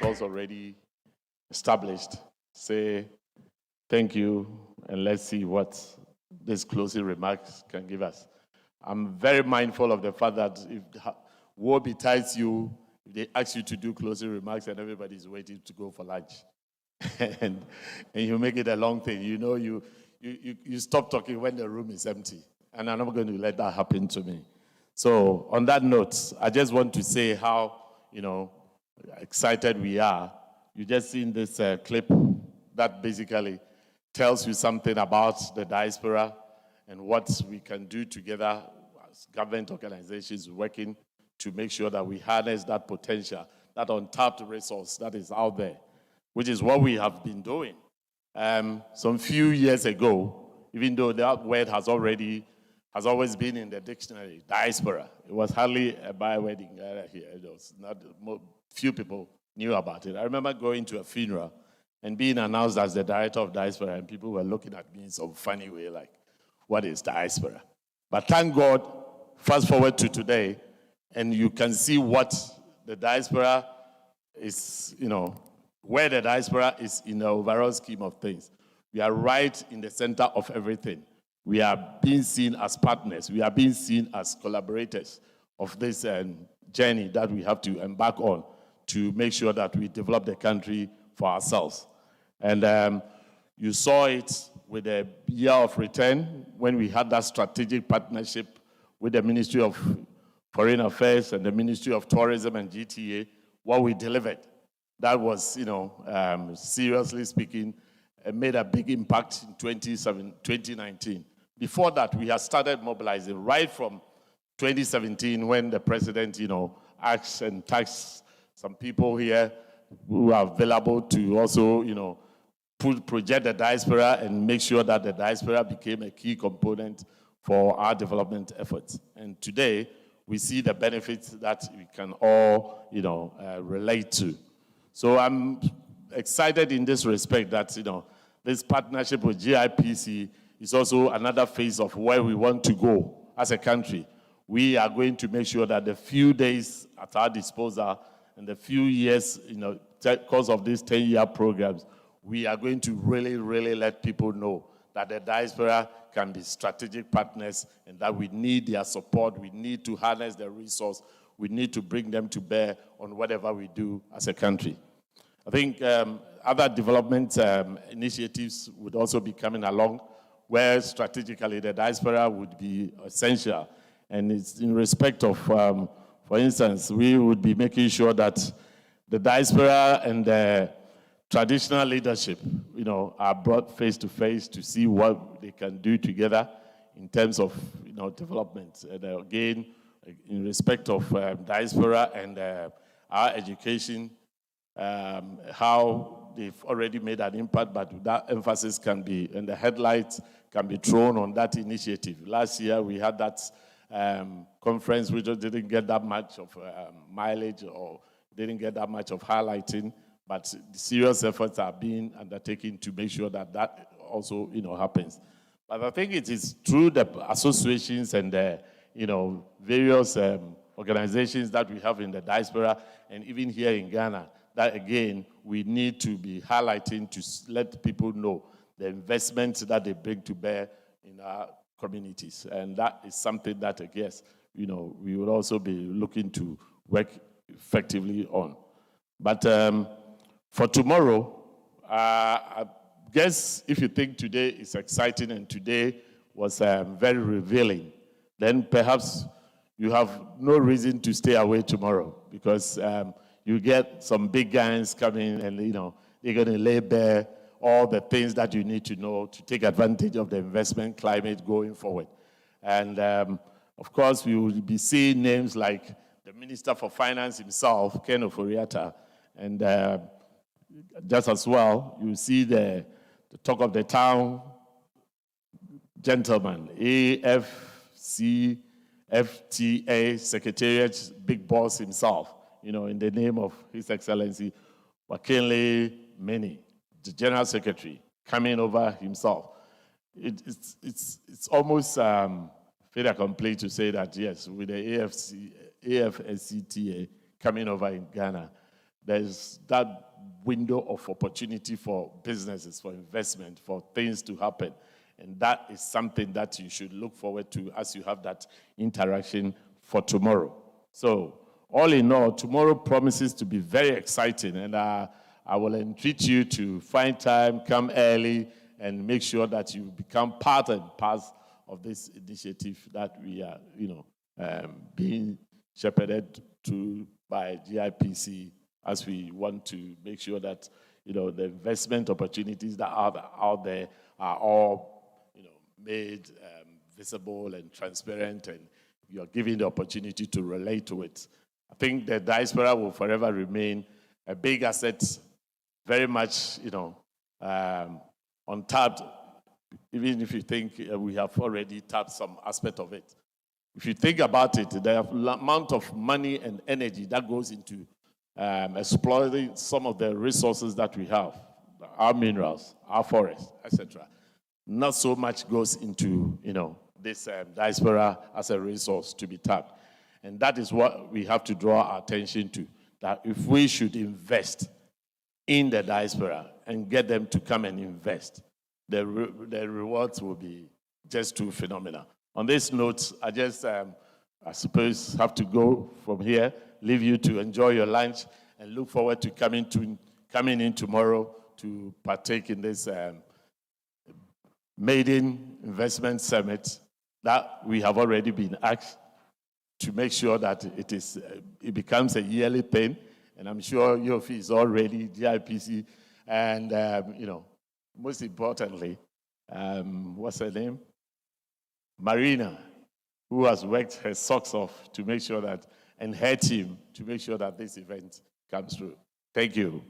protocols already established, say thank you, and let's see what these closing remarks can give us. I'm very mindful of the fact that if woe betides you, if they ask you to do closing remarks and everybody's waiting to go for lunch, and you make it a long thing, you stop talking when the room is empty, and I'm not going to let that happen to me. So on that note, I just want to say how, excited we are. You just seen this clip that basically tells you something about the diaspora and what we can do together as government organizations working to make sure that we harness that potential, that untapped resource that is out there, which is what we have been doing. Some few years ago, even though that word has always been in the dictionary, diaspora, it was hardly a byword in Ghana here. It was not, few people knew about it. I remember going to a funeral and being announced as the Director of Diaspora, and people were looking at me in some funny way, like, what is diaspora? But thank God, fast forward to today, and you can see what the diaspora is, where the diaspora is in the overall scheme of things. We are right in the center of everything. We are being seen as partners. We are being seen as collaborators of this journey that we have to embark on to make sure that we develop the country for ourselves. And you saw it with the year of return when we had that strategic partnership with the Ministry of Foreign Affairs and the Ministry of Tourism and GTA, what we delivered. That was, seriously speaking, made a big impact in 2019. Before that, we had started mobilizing right from 2017 when the president, asked and tasked some people here who are available to also, project the diaspora and make sure that the diaspora became a key component for our development efforts. And today, we see the benefits that we can all, relate to. So I'm excited in this respect that, this partnership with GIPC is also another phase of where we want to go as a country. We are going to make sure that the few days at our disposal and the few years, course of these 10-year programs, we are going to really, really let people know that the diaspora can be strategic partners and that we need their support. We need to harness their resource. We need to bring them to bear on whatever we do as a country. I think other development initiatives would also be coming along where strategically the diaspora would be essential. And it's in respect of, for instance, we would be making sure that the diaspora and the traditional leadership, are brought face to face to see what they can do together in terms of, development. And again, in respect of diaspora and our education, how they've already made an impact, but that emphasis can be, and the headlights can be thrown on that initiative. Last year, we had that conference which just didn't get that much of mileage or didn't get that much of highlighting, but serious efforts are being undertaken to make sure that that also, happens. But I think it is through the associations and the, various organizations that we have in the diaspora and even here in Ghana that, again, we need to be highlighting to let people know the investments that they bring to bear in our communities. And that is something that, I guess, we will also be looking to work effectively on. But for tomorrow, I guess if you think today is exciting and today was very revealing, then perhaps you have no reason to stay away tomorrow because you get some big guys coming and, they're going to lay bare all the things that you need to know to take advantage of the investment climate going forward. And, of course, we will be seeing names like the Minister for Finance himself, Ken Oforiatta, and just as well, you see the talk of the town gentleman, AFCFTA Secretariat big boss himself, in the name of His Excellency Wakinle Meni, the General Secretary, coming over himself. It's almost fait accompli to say that, yes, with the AFCTA coming over in Ghana, there's that window of opportunity for businesses, for investment, for things to happen. And that is something that you should look forward to as you have that interaction for tomorrow. So, all in all, tomorrow promises to be very exciting, and I will entreat you to find time, come early, and make sure that you become part and parcel of this initiative that we are, being shepherded to by GIPC, as we want to make sure that, the investment opportunities that are out there are all, made visible and transparent, and you're given the opportunity to relate to it. I think the diaspora will forever remain a big asset, very much, untapped, even if you think we have already tapped some aspect of it. If you think about it, the amount of money and energy that goes into exploiting some of the resources that we have, our minerals, our forests, etc. Not so much goes into, this diaspora as a resource to be tapped. And that is what we have to draw our attention to, that if we should invest in the diaspora and get them to come and invest, the rewards will be just too phenomenal. On this note, I just, I suppose, have to go from here, leave you to enjoy your lunch, and look forward to coming in tomorrow to partake in this maiden investment summit that we have already been asked to make sure that it becomes a yearly thing. And I'm sure Yofi is already GIPC, and most importantly, what's her name? Marina, who has worked her socks off to make sure that, and her team, to make sure that this event comes through. Thank you.